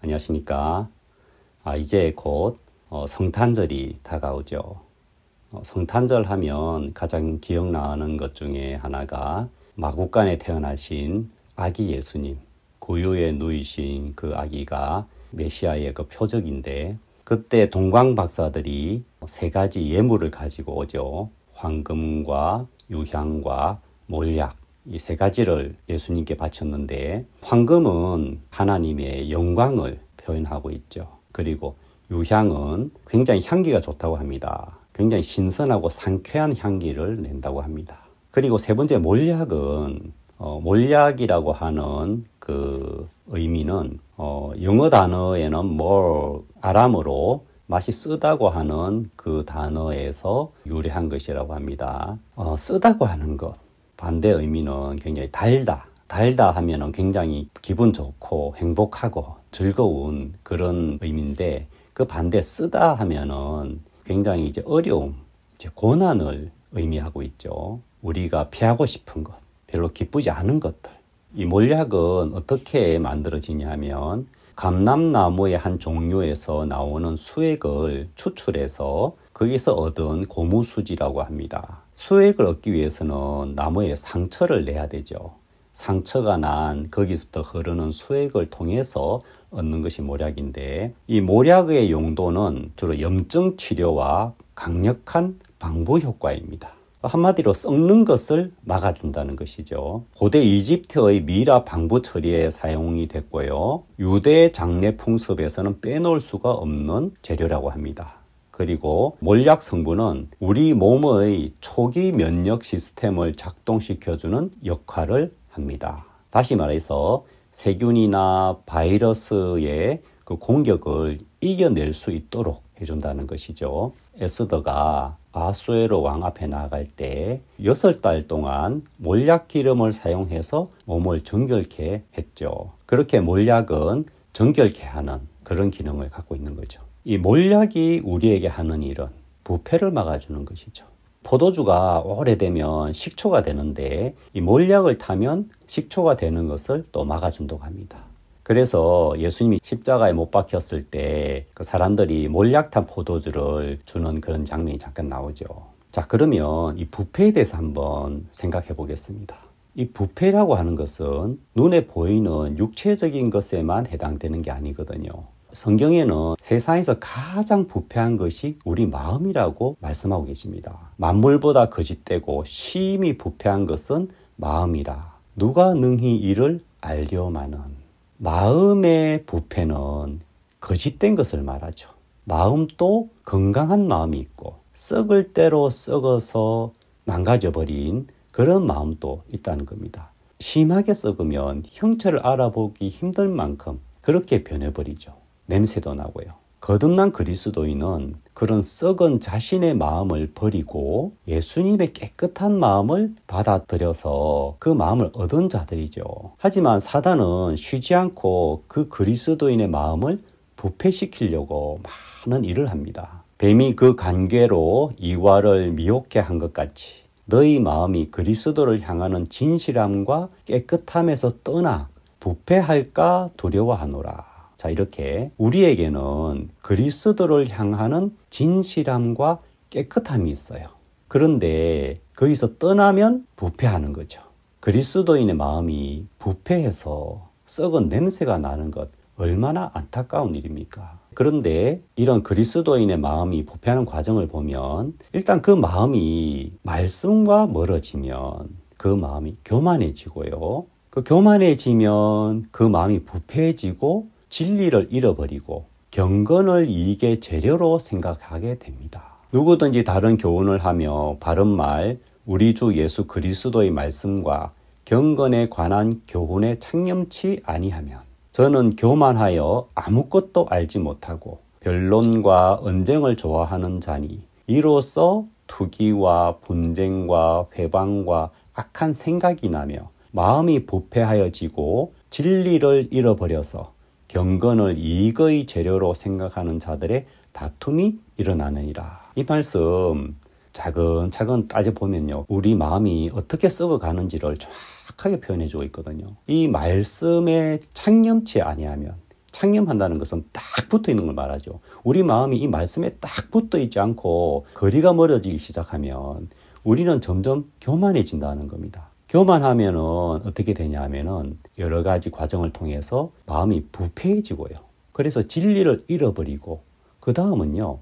안녕하십니까. 이제 곧 성탄절이 다가오죠. 성탄절 하면 가장 기억나는 것 중에 하나가 마구간에 태어나신 아기 예수님, 구유에 누이신 그 아기가 메시아의 그 표적인데, 그때 동방 박사들이 세 가지 예물을 가지고 오죠. 황금과 유향과 몰약, 이 세 가지를 예수님께 바쳤는데, 황금은 하나님의 영광을 표현하고 있죠. 그리고 유향은 굉장히 향기가 좋다고 합니다. 굉장히 신선하고 상쾌한 향기를 낸다고 합니다. 그리고 세 번째 몰약은 몰약이라고 하는 그 의미는 영어 단어에는 more, 아람어로 맛이 쓰다고 하는 그 단어에서 유래한 것이라고 합니다. 쓰다고 하는 것, 반대 의미는 굉장히 달다. 달다 하면은 굉장히 기분 좋고 행복하고 즐거운 그런 의미인데, 그 반대 쓰다 하면은 굉장히 이제 어려움, 이제 고난을 의미하고 있죠. 우리가 피하고 싶은 것, 별로 기쁘지 않은 것들. 이 몰약은 어떻게 만들어지냐 하면 감람나무의 한 종류에서 나오는 수액을 추출해서 거기서 얻은 고무수지라고 합니다. 수액을 얻기 위해서는 나무에 상처를 내야 되죠. 상처가 난 거기서부터 흐르는 수액을 통해서 얻는 것이 몰약인데, 이 몰약의 용도는 주로 염증 치료와 강력한 방부 효과입니다. 한마디로 썩는 것을 막아준다는 것이죠. 고대 이집트의 미라 방부 처리에 사용이 됐고요. 유대 장례 풍습에서는 빼놓을 수가 없는 재료라고 합니다. 그리고 몰약 성분은 우리 몸의 초기 면역 시스템을 작동시켜주는 역할을 합니다. 다시 말해서 세균이나 바이러스의 그 공격을 이겨낼 수 있도록 해준다는 것이죠. 에스더가 아수에로 왕 앞에 나아갈 때 6달 동안 몰약 기름을 사용해서 몸을 정결케 했죠. 그렇게 몰약은 정결케 하는 그런 기능을 갖고 있는 거죠. 이 몰약이 우리에게 하는 일은 부패를 막아주는 것이죠. 포도주가 오래되면 식초가 되는데, 이 몰약을 타면 식초가 되는 것을 또 막아준다고 합니다. 그래서 예수님이 십자가에 못 박혔을 때 그 사람들이 몰약 탄 포도주를 주는 그런 장면이 잠깐 나오죠. 자, 그러면 이 부패에 대해서 한번 생각해 보겠습니다. 이 부패라고 하는 것은 눈에 보이는 육체적인 것에만 해당되는 게 아니거든요. 성경에는 세상에서 가장 부패한 것이 우리 마음이라고 말씀하고 계십니다. 만물보다 거짓되고 심히 부패한 것은 마음이라. 누가 능히 이를 알려마는. 마음의 부패는 거짓된 것을 말하죠. 마음도 건강한 마음이 있고 썩을 대로 썩어서 망가져버린 그런 마음도 있다는 겁니다. 심하게 썩으면 형체를 알아보기 힘들 만큼 그렇게 변해버리죠. 냄새도 나고요. 거듭난 그리스도인은 그런 썩은 자신의 마음을 버리고 예수님의 깨끗한 마음을 받아들여서 그 마음을 얻은 자들이죠. 하지만 사단은 쉬지 않고 그 그리스도인의 마음을 부패시키려고 많은 일을 합니다. 뱀이 그 간궤로 이와를 미혹해 한 것 같이 너희 마음이 그리스도를 향하는 진실함과 깨끗함에서 떠나 부패할까 두려워하노라. 자, 이렇게 우리에게는 그리스도를 향하는 진실함과 깨끗함이 있어요. 그런데 거기서 떠나면 부패하는 거죠. 그리스도인의 마음이 부패해서 썩은 냄새가 나는 것, 얼마나 안타까운 일입니까? 그런데 이런 그리스도인의 마음이 부패하는 과정을 보면 일단 그 마음이 말씀과 멀어지면 그 마음이 교만해지고요. 그 교만해지면 그 마음이 부패해지고 진리를 잃어버리고 경건을 이익의 재료로 생각하게 됩니다. 누구든지 다른 교훈을 하며 바른 말, 우리 주 예수 그리스도의 말씀과 경건에 관한 교훈에 창념치 아니하면 저는 교만하여 아무것도 알지 못하고 변론과 언쟁을 좋아하는 자니 이로써 투기와 분쟁과 회방과 악한 생각이 나며 마음이 부패하여지고 진리를 잃어버려서 경건을 이익의 재료로 생각하는 자들의 다툼이 일어나느니라. 이 말씀 차근차근 따져보면요, 우리 마음이 어떻게 썩어가는지를 정확하게 표현해주고 있거든요. 이 말씀에 창념치 아니하면, 창념한다는 것은 딱 붙어 있는 걸 말하죠. 우리 마음이 이 말씀에 딱 붙어 있지 않고 거리가 멀어지기 시작하면 우리는 점점 교만해진다는 겁니다. 교만하면은 어떻게 되냐 하면은 여러 가지 과정을 통해서 마음이 부패해지고요. 그래서 진리를 잃어버리고 그 다음은요.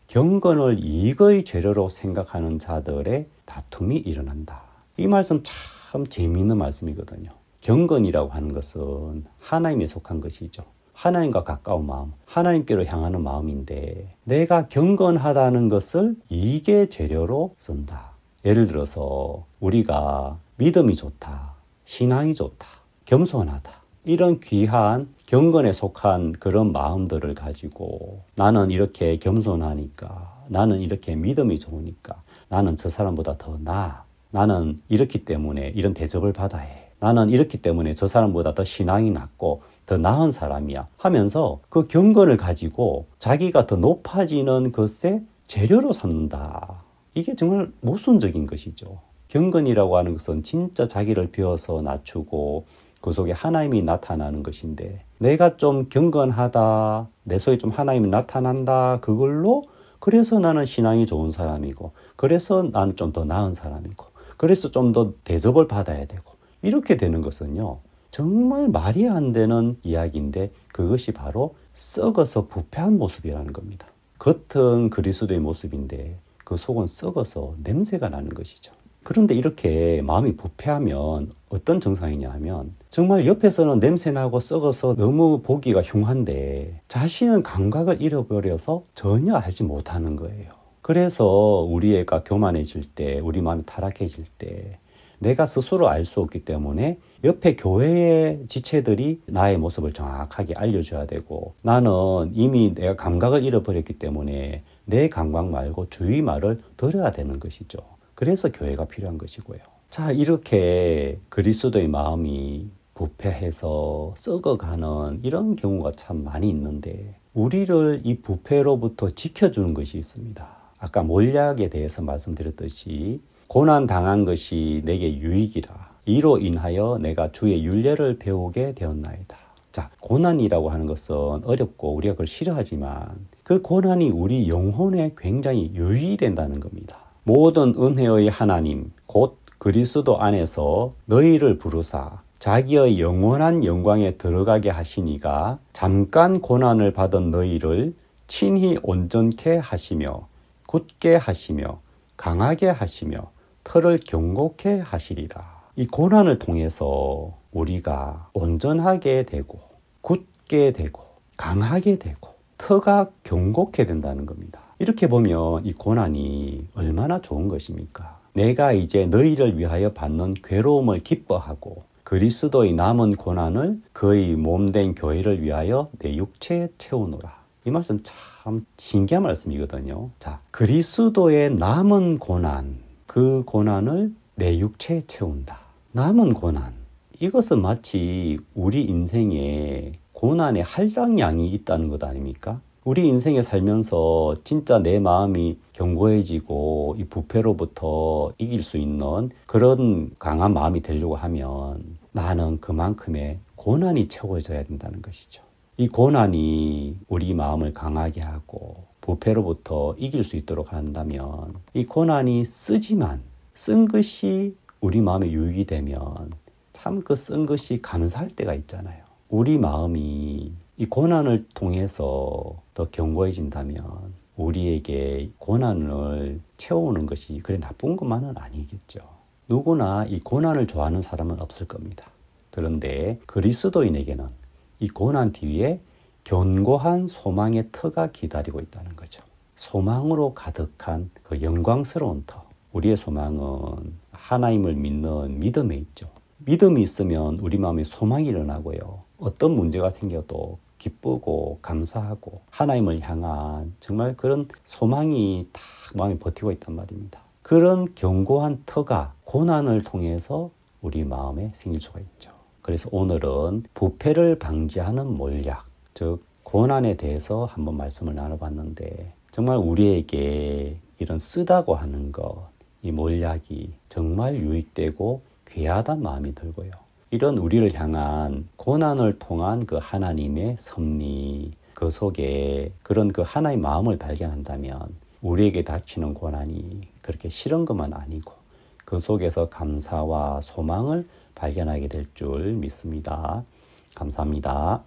경건을 이익의 재료로 생각하는 자들의 다툼이 일어난다. 이 말씀 참 재미있는 말씀이거든요. 경건이라고 하는 것은 하나님에 속한 것이죠. 하나님과 가까운 마음, 하나님께로 향하는 마음인데 내가 경건하다는 것을 이익의 재료로 쓴다. 예를 들어서 우리가 믿음이 좋다, 신앙이 좋다, 겸손하다 이런 귀한 경건에 속한 그런 마음들을 가지고 나는 이렇게 겸손하니까, 나는 이렇게 믿음이 좋으니까, 나는 저 사람보다 더 나아, 나는 이렇기 때문에 이런 대접을 받아야 해, 나는 이렇기 때문에 저 사람보다 더 신앙이 낮고 더 나은 사람이야 하면서 그 경건을 가지고 자기가 더 높아지는 것에 재료로 삼는다. 이게 정말 모순적인 것이죠. 경건이라고 하는 것은 진짜 자기를 비워서 낮추고 그 속에 하나님이 나타나는 것인데 내가 좀 경건하다, 내 속에 좀 하나님이 나타난다, 그걸로 그래서 나는 신앙이 좋은 사람이고 그래서 나는 좀 더 나은 사람이고 그래서 좀 더 대접을 받아야 되고 이렇게 되는 것은요. 정말 말이 안 되는 이야기인데 그것이 바로 썩어서 부패한 모습이라는 겁니다. 겉은 그리스도의 모습인데 그 속은 썩어서 냄새가 나는 것이죠. 그런데 이렇게 마음이 부패하면 어떤 증상이냐 하면 정말 옆에서는 냄새나고 썩어서 너무 보기가 흉한데 자신은 감각을 잃어버려서 전혀 알지 못하는 거예요. 그래서 우리 애가 교만해질 때, 우리 마음이 타락해질 때 내가 스스로 알 수 없기 때문에 옆에 교회의 지체들이 나의 모습을 정확하게 알려줘야 되고 나는 이미 내가 감각을 잃어버렸기 때문에 내 감각 말고 주위 말을 들어야 되는 것이죠. 그래서 교회가 필요한 것이고요. 자, 이렇게 그리스도의 마음이 부패해서 썩어가는 이런 경우가 참 많이 있는데 우리를 이 부패로부터 지켜주는 것이 있습니다. 아까 몰약에 대해서 말씀드렸듯이 고난 당한 것이 내게 유익이라. 이로 인하여 내가 주의 율례를 배우게 되었나이다. 자, 고난이라고 하는 것은 어렵고 우리가 그걸 싫어하지만 그 고난이 우리 영혼에 굉장히 유익이 된다는 겁니다. 모든 은혜의 하나님 곧 그리스도 안에서 너희를 부르사 자기의 영원한 영광에 들어가게 하시니가 잠깐 고난을 받은 너희를 친히 온전케 하시며 굳게 하시며 강하게 하시며 털을 견고케 하시리라. 이 고난을 통해서 우리가 온전하게 되고 굳게 되고 강하게 되고 터가 견고케 된다는 겁니다. 이렇게 보면 이 고난이 얼마나 좋은 것입니까? 내가 이제 너희를 위하여 받는 괴로움을 기뻐하고 그리스도의 남은 고난을 그의 몸된 교회를 위하여 내 육체에 채우노라. 이 말씀 참 신기한 말씀이거든요. 자, 그리스도의 남은 고난, 그 고난을 내 육체에 채운다. 남은 고난. 이것은 마치 우리 인생에 고난의 할당량이 있다는 것 아닙니까? 우리 인생에 살면서 진짜 내 마음이 견고해지고 이 부패로부터 이길 수 있는 그런 강한 마음이 되려고 하면 나는 그만큼의 고난이 채워져야 된다는 것이죠. 이 고난이 우리 마음을 강하게 하고 부패로부터 이길 수 있도록 한다면 이 고난이 쓰지만 쓴 것이 우리 마음에 유익이 되면 참 그 쓴 것이 감사할 때가 있잖아요. 우리 마음이 이 고난을 통해서 더 견고해진다면 우리에게 고난을 채우는 것이 그래 나쁜 것만은 아니겠죠. 누구나 이 고난을 좋아하는 사람은 없을 겁니다. 그런데 그리스도인에게는 이 고난 뒤에 견고한 소망의 터가 기다리고 있다는 거죠. 소망으로 가득한 그 영광스러운 터. 우리의 소망은 하나님을 믿는 믿음에 있죠. 믿음이 있으면 우리 마음에 소망이 일어나고요. 어떤 문제가 생겨도 기쁘고 감사하고 하나님을 향한 정말 그런 소망이 딱 마음에 버티고 있단 말입니다. 그런 견고한 터가 고난을 통해서 우리 마음에 생길 수가 있죠. 그래서 오늘은 부패를 방지하는 몰약, 즉 고난에 대해서 한번 말씀을 나눠봤는데 정말 우리에게 이런 쓰다고 하는 것, 이 몰약이 정말 유익되고 귀하단 마음이 들고요. 이런 우리를 향한 고난을 통한 그 하나님의 섭리, 그 속에 그런 그 하나의 마음을 발견한다면 우리에게 닥치는 고난이 그렇게 싫은 것만 아니고 그 속에서 감사와 소망을 발견하게 될 줄 믿습니다. 감사합니다.